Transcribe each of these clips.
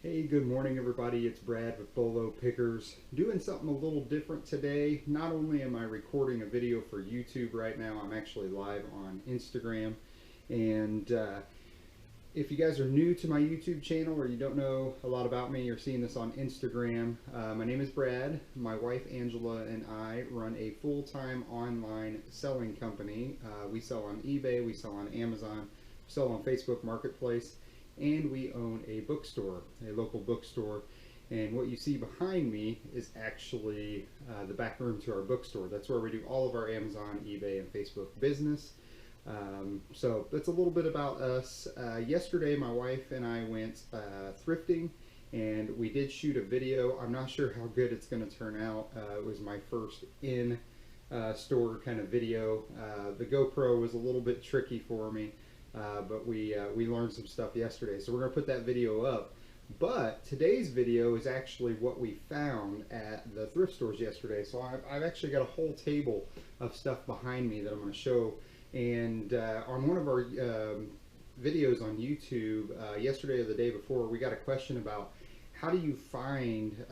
Hey, good morning everybody. It's Brad with Bolo Pickers. Doing something a little different today. Not only am I recording a video for YouTube right now, I'm actually live on Instagram. And if you guys are new to my YouTube channel or you don't know a lot about me, you're seeing this on Instagram. My name is Brad. My wife Angela and I run a full-time online selling company. We sell on eBay, we sell on Amazon, we sell on Facebook Marketplace, and we own a bookstore, a local bookstore. And what you see behind me is actually the back room to our bookstore. That's where we do all of our Amazon, eBay, and Facebook business. So that's a little bit about us. Yesterday my wife and I went thrifting, and we did shoot a video. I'm not sure how good it's going to turn out. It was my first in store kind of video. The GoPro was a little bit tricky for me. But we learned some stuff yesterday, so we're going to put that video up. But today's video is actually what we found at the thrift stores yesterday. So I've actually got a whole table of stuff behind me that I'm going to show. And on one of our videos on YouTube yesterday or the day before, we got a question about how do you find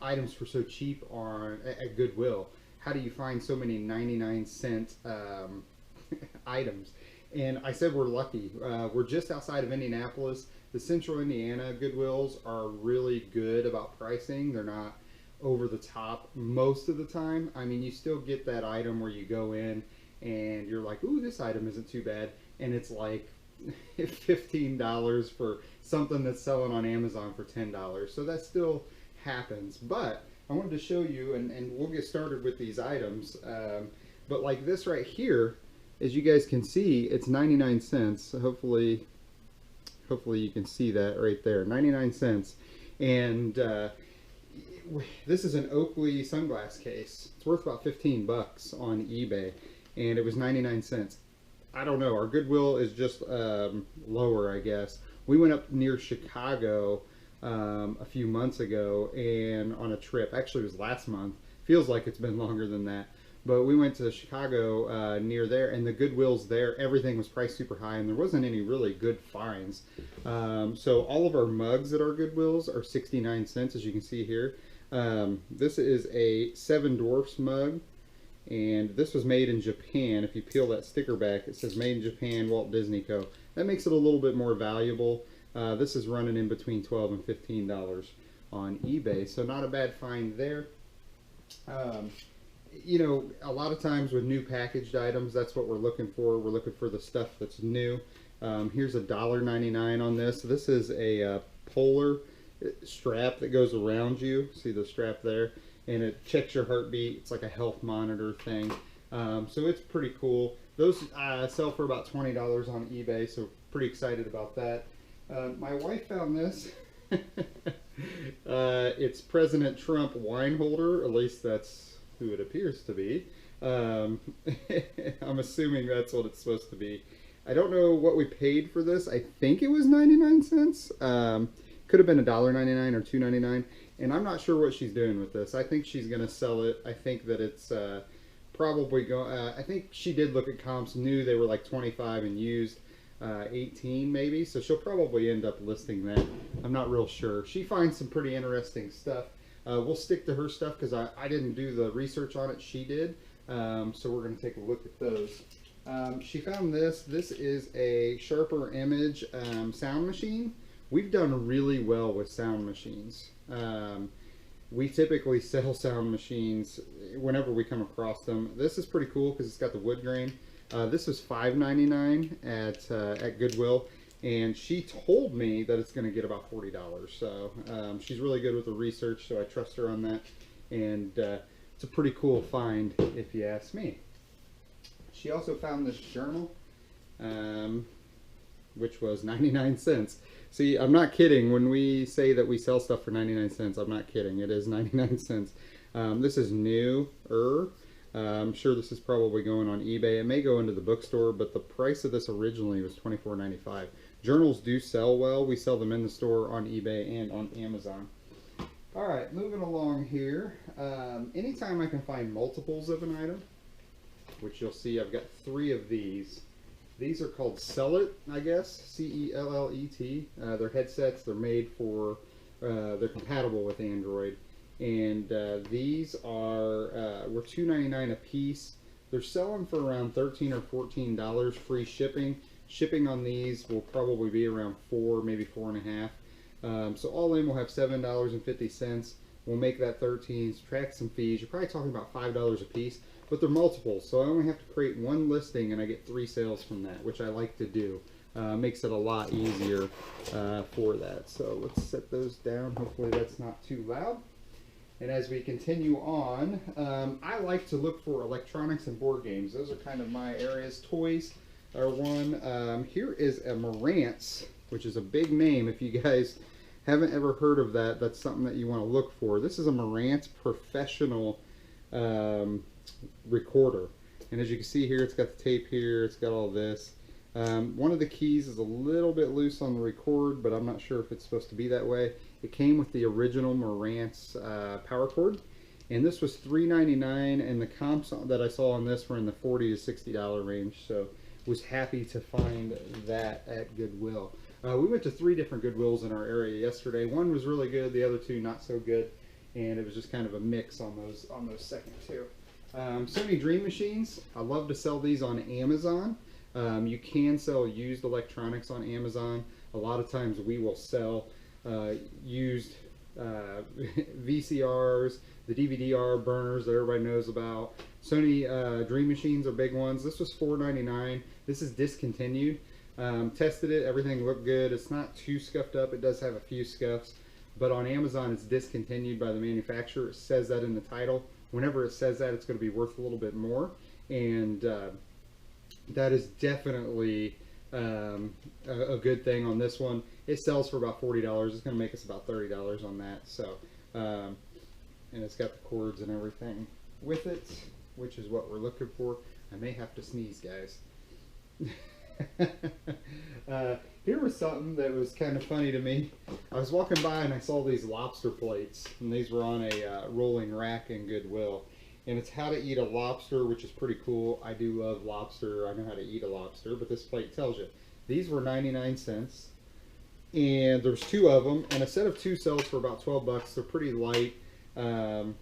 items for so cheap at Goodwill? How do you find so many 99-cent items? And I said we're lucky. We're just outside of Indianapolis. The Central Indiana Goodwills are really good about pricing. They're not over the top most of the time. I mean, you still get that item where you go in and you're like, ooh, this item isn't too bad. And it's like $15 for something that's selling on Amazon for $10. So that still happens. But I wanted to show you, and we'll get started with these items. But like this right here, as you guys can see, it's 99 cents. So hopefully you can see that right there, 99 cents. And this is an Oakley sunglass case. It's worth about 15 bucks on eBay, and it was 99 cents. I don't know, our Goodwill is just lower, I guess. We went up near Chicago a few months ago and on a trip. Actually, it was last month. Feels like it's been longer than that. But we went to Chicago near there, and the Goodwills there, everything was priced super high, and there wasn't any really good finds. So all of our mugs at our Goodwills are 69 cents, as you can see here. This is a Seven Dwarfs mug, and this was made in Japan. If you peel that sticker back, it says Made in Japan, Walt Disney Co. That makes it a little bit more valuable. This is running in between $12 and $15 on eBay, so not a bad find there. You know, a lot of times with new packaged items, that's what we're looking for. We're looking for the stuff that's new. Here's $1.99 on this. This is a polar strap that goes around you. See the strap there? And it checks your heartbeat. It's like a health monitor thing. So it's pretty cool. Those sell for about $20 on eBay, so pretty excited about that. My wife found this. It's President Trump wine holder, at least that's who it appears to be. I'm assuming that's what it's supposed to be. I don't know what we paid for this. I think it was 99 cents. Could have been $1.99 or $2.99, and I'm not sure what she's doing with this. I think she's gonna sell it. I think that it's probably going. I think she did look at comps, knew they were like 25 and used 18 maybe, so she'll probably end up listing that. I'm not real sure. She finds some pretty interesting stuff. We'll stick to her stuff because I didn't do the research on it, she did. So we're going to take a look at those. She found this. This is a Sharper Image sound machine. We've done really well with sound machines. We typically sell sound machines whenever we come across them. This is pretty cool because it's got the wood grain. This was $5.99 at Goodwill. And she told me that it's going to get about $40. So she's really good with the research, so I trust her on that. And it's a pretty cool find, if you ask me. She also found this journal, which was 99 cents. See, I'm not kidding. When we say that we sell stuff for 99 cents, I'm not kidding. It is 99 cents. This is newer. I'm sure this is probably going on eBay. It may go into the bookstore, but the price of this originally was $24.95. Journals do sell well. We sell them in the store, on eBay, and on Amazon. All right, moving along here. Anytime I can find multiples of an item, which you'll see I've got 3 of these. These are called Cellet, I guess, C-E-L-L-E-T. They're headsets. They're made for, they're compatible with Android. And these are, were $2.99 a piece. They're selling for around $13 or $14, free shipping. Shipping on these will probably be around $4, maybe $4.50. So all in, we'll have $7.50. We'll make that 13, subtract some fees. You're probably talking about $5 a piece, but they're multiples. So I only have to create one listing and I get 3 sales from that, which I like to do. Makes it a lot easier for that. So let's set those down. Hopefully that's not too loud. And as we continue on, I like to look for electronics and board games. Those are kind of my areas. Toys are one. Here is a Marantz, which is a big name. If you guys haven't ever heard of that, that's something that you want to look for. This is a Marantz professional recorder. And as you can see here, it's got the tape here, it's got all this. One of the keys is a little bit loose on the record, but I'm not sure if it's supposed to be that way. It came with the original Marantz power cord, and this was $3.99, and the comps that I saw on this were in the $40 to $60 range, so was happy to find that at Goodwill. We went to 3 different Goodwills in our area yesterday. One was really good, the other 2 not so good, and it was just kind of a mix on those second 2. Sony Dream Machines, I love to sell these on Amazon. You can sell used electronics on Amazon. A lot of times we will sell used VCRs, the DVD-R burners that everybody knows about. Sony Dream Machines are big ones. This was $4.99. This is discontinued. Tested it, everything looked good. It's not too scuffed up. It does have a few scuffs, but on Amazon it's discontinued by the manufacturer. It says that in the title. Whenever it says that, it's going to be worth a little bit more, and that is definitely a good thing on this one. It sells for about $40. It's going to make us about $30 on that. So, and it's got the cords and everything with it, which is what we're looking for. I may have to sneeze, guys. Here was something that was kind of funny to me. I was walking by and I saw these lobster plates, and these were on a rolling rack in Goodwill. And it's how to eat a lobster, which is pretty cool. I do love lobster. I know how to eat a lobster, but this plate tells you. These were 99 cents, and there's 2 of them, and a set of 2 sells for about 12 bucks. They're pretty light. The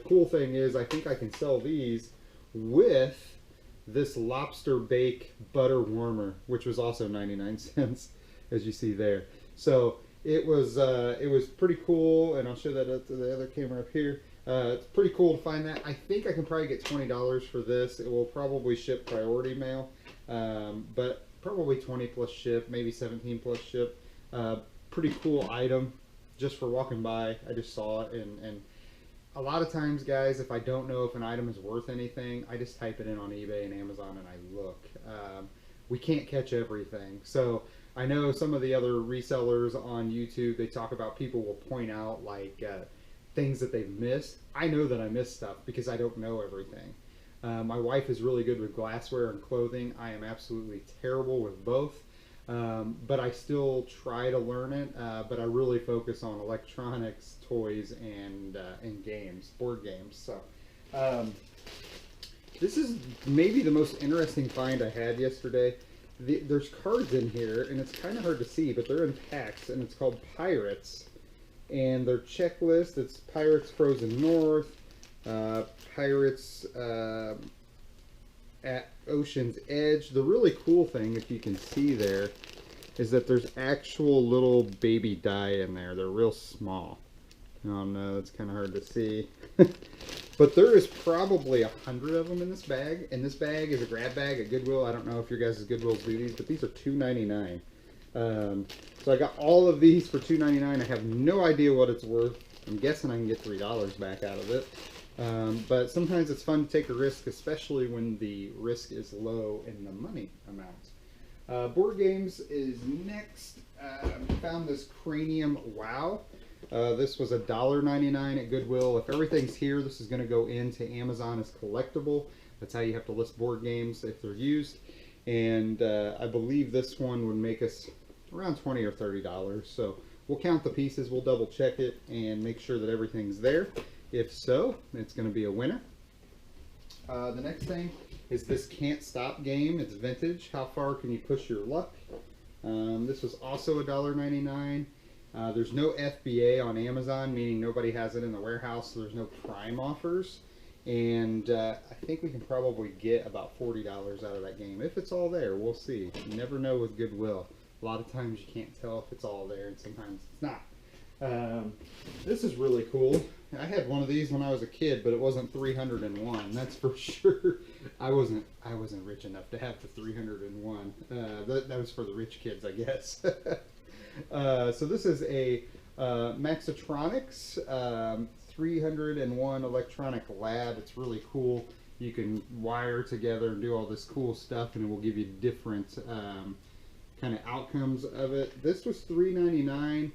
cool thing is I think I can sell these with this lobster bake butter warmer, which was also 99 cents, as you see there. So it was pretty cool, and I'll show that up to the other camera up here. It's pretty cool to find that. I think I can probably get $20 for this. It will probably ship priority mail, but probably 20 plus ship, maybe 17 plus ship. Pretty cool item just for walking by. I just saw it, and a lot of times, guys, if I don't know if an item is worth anything, I just type it in on eBay and Amazon and I look. We can't catch everything. So I know some of the other resellers on YouTube, they talk about people will point out like things that they've missed. I know that I miss stuff because I don't know everything. My wife is really good with glassware and clothing. I am absolutely terrible with both. But I still try to learn it, but I really focus on electronics, toys, and games, board games. So this is maybe the most interesting find I had yesterday. There's cards in here, and it's kind of hard to see, but they're in packs, and it's called Pirates. And their checklist, it's Pirates Frozen North, Pirates at Ocean's Edge. The really cool thing, if you can see there, is that there's actual little baby die in there. They're real small. Oh no, it's kind of hard to see. But there is probably 100 of them in this bag. And this bag is a grab bag at Goodwill. I don't know if your guys' Goodwills do these, but these are $2.99. So I got all of these for $2.99. I have no idea what it's worth. I'm guessing I can get $3 back out of it. But sometimes it's fun to take a risk, especially when the risk is low in the money amount. Board games is next. Found this Cranium Wow. This was $1.99 at Goodwill. If everything's here, this is going to go into Amazon as collectible. That's how you have to list board games if they're used. And I believe this one would make us around $20 or $30. So we'll count the pieces, we'll double check it, and make sure that everything's there. If so, it's going to be a winner. The next thing is this Can't Stop game. It's vintage. How far can you push your luck? This was also $1.99. There's no FBA on Amazon, meaning nobody has it in the warehouse, so there's no Prime offers. And I think we can probably get about $40 out of that game. If it's all there, we'll see. You never know with Goodwill. A lot of times you can't tell if it's all there, and sometimes it's not. This is really cool. I had one of these when I was a kid, but it wasn't 301. That's for sure. I wasn't rich enough to have the 301. That was for the rich kids, I guess. So this is a Maxitronics 301 electronic lab. It's really cool. You can wire together and do all this cool stuff, and it will give you different kind of outcomes of it. This was $3.99.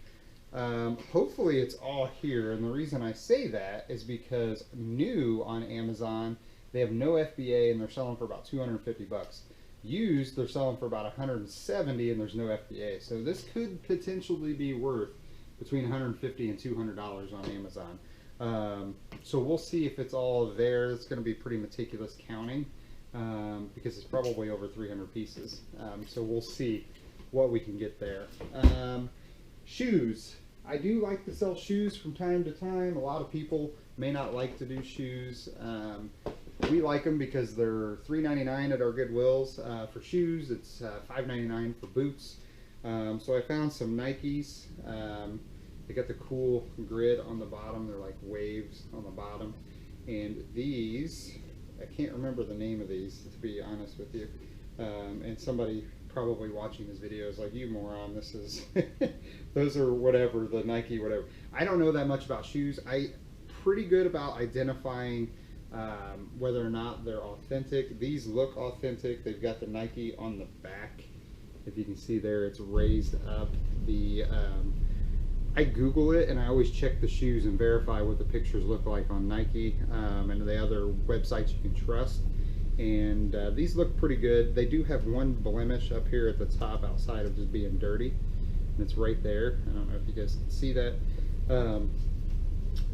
Hopefully it's all here, and the reason I say that is because new on Amazon, they have no FBA and they're selling for about 250 bucks. Used, they're selling for about 170 and there's no FBA. So this could potentially be worth between 150 and $200 on Amazon. So we'll see if it's all there. It's going to be pretty meticulous counting because it's probably over 300 pieces. So we'll see what we can get there. Shoes. I do like to sell shoes from time to time. A lot of people may not like to do shoes. We like them because they're $3.99 at our Goodwills for shoes. It's $5.99 for boots. So I found some Nikes. They got the cool grid on the bottom. They're like waves on the bottom. And these, I can't remember the name of these, to be honest with you. And somebody probably watching this video is like, you moron, this is those are whatever, the Nike whatever. I don't know that much about shoes. I'm pretty good about identifying whether or not they're authentic. These look authentic. They've got the Nike on the back. If you can see there, it's raised up. The I Google it and I always check the shoes and verify what the pictures look like on Nike and the other websites you can trust. And these look pretty good. They do have one blemish up here at the top outside of just being dirty, and it's right there. I don't know if you guys can see that.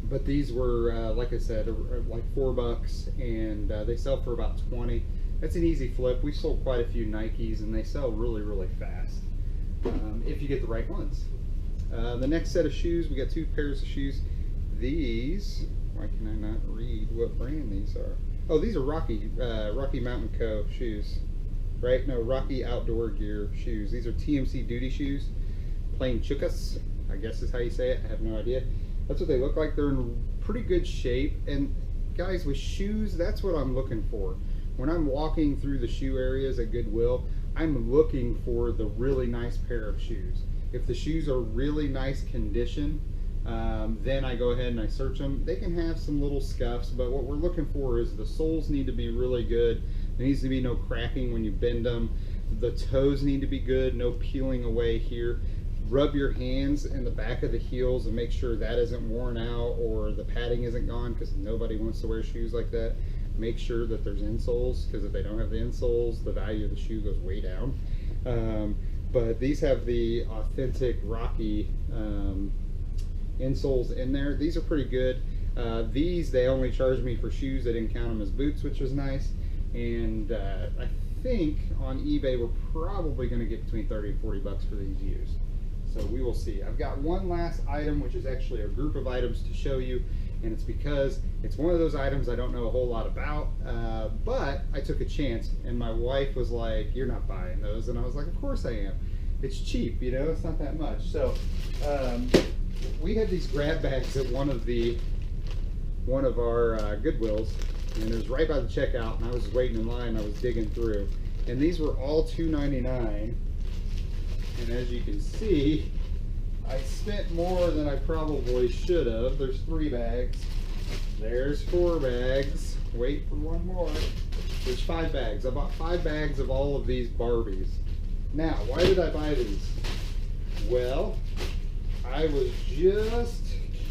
But these were, like I said, like $4, and they sell for about 20. That's an easy flip. We sold quite a few Nikes, and they sell really, really fast if you get the right ones. The next set of shoes, we got two pairs of shoes. These, why can I not read what brand these are? Oh, these are Rocky Mountain Co. shoes, right? No, Rocky Outdoor Gear shoes. These are TMC duty shoes, plain chukas, I guess is how you say it. I have no idea. That's what they look like. They're in pretty good shape. And guys, with shoes, that's what I'm looking for. When I'm walking through the shoe areas at Goodwill, I'm looking for the really nice pair of shoes. If the shoes are really nice condition, then I go ahead and I search them. They can have some little scuffs, but what we're looking for is the soles need to be really good. There needs to be no cracking when you bend them. The toes need to be good, no peeling away here. Rub your hands in the back of the heels and make sure that isn't worn out or the padding isn't gone, because nobody wants to wear shoes like that. Make sure that there's insoles, because if they don't have the insoles, the value of the shoe goes way down. But these have the authentic Rocky insoles in there. These are pretty good. These, they only charged me for shoes. They didn't count them as boots, which was nice. And I think on eBay we're probably going to get between 30 and 40 bucks for these used. So we will see. I've got one last item, which is actually a group of items to show you, and it's because it's one of those items I don't know a whole lot about, but I took a chance, and my wife was like, you're not buying those, and I was like, of course I am. It's cheap, you know, it's not that much. So we had these grab bags at one of our Goodwills, and it was right by the checkout, and I was waiting in line. I was digging through, and these were all $2.99. And as you can see, I spent more than I probably should have. There's 3 bags. There's 4 bags. Wait for one more. There's 5 bags. I bought 5 bags of all of these Barbies. Now, why did I buy these? Well, I was just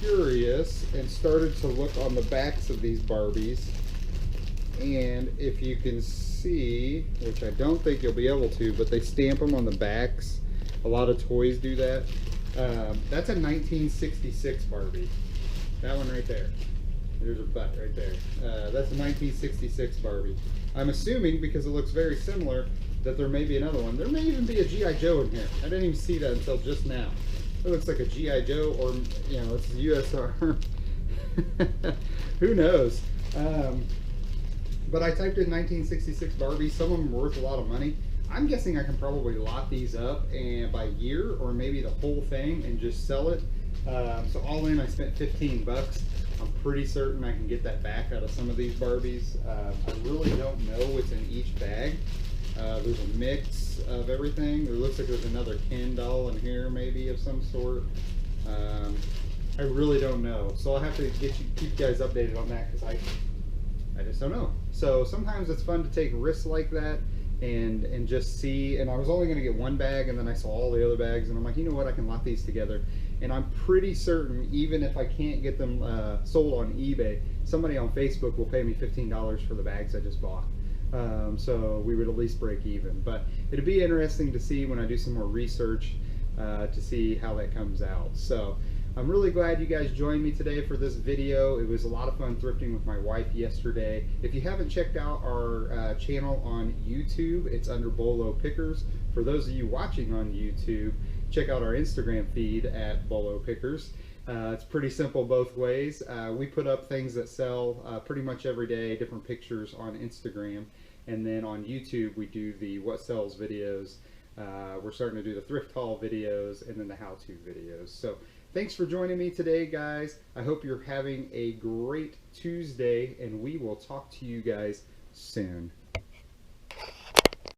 curious and started to look on the backs of these Barbies. And if you can see, which I don't think you'll be able to, but they stamp them on the backs. A lot of toys do that. That's a 1966 Barbie. That one right there. There's her butt right there. That's a 1966 Barbie. I'm assuming, because it looks very similar, that there may be another one. There may even be a G.I. Joe in here. I didn't even see that until just now. It looks like a G.I. Joe, or, you know, it's a USR. Who knows? But I typed in 1966 Barbie. Some of them are worth a lot of money. I'm guessing I can probably lot these up and by year, or maybe the whole thing, and just sell it. So all in, I spent 15 bucks. I'm pretty certain I can get that back out of some of these Barbies. I really don't know what's in each bag. There's a mix of everything. There looks like there's another Ken doll in here, maybe, of some sort. I really don't know. So I'll have to keep you guys updated on that, because I just don't know. So sometimes it's fun to take risks like that and just see. And I was only going to get one bag, and then I saw all the other bags, and I'm like, you know what, I can lot these together. And I'm pretty certain, even if I can't get them sold on eBay, somebody on Facebook will pay me $15 for the bags I just bought. So we would at least break even. But it'd be interesting to see when I do some more research to see how that comes out. So I'm really glad you guys joined me today for this video. It was a lot of fun thrifting with my wife yesterday. If you haven't checked out our channel on YouTube, it's under Bolo Pickers. For those of you watching on YouTube, check out our Instagram feed at Bolo Pickers. It's pretty simple both ways. We put up things that sell pretty much every day, different pictures on Instagram. And then on YouTube, we do the what sells videos. We're starting to do the thrift haul videos and then the how-to videos. So thanks for joining me today, guys. I hope you're having a great Tuesday, and we will talk to you guys soon.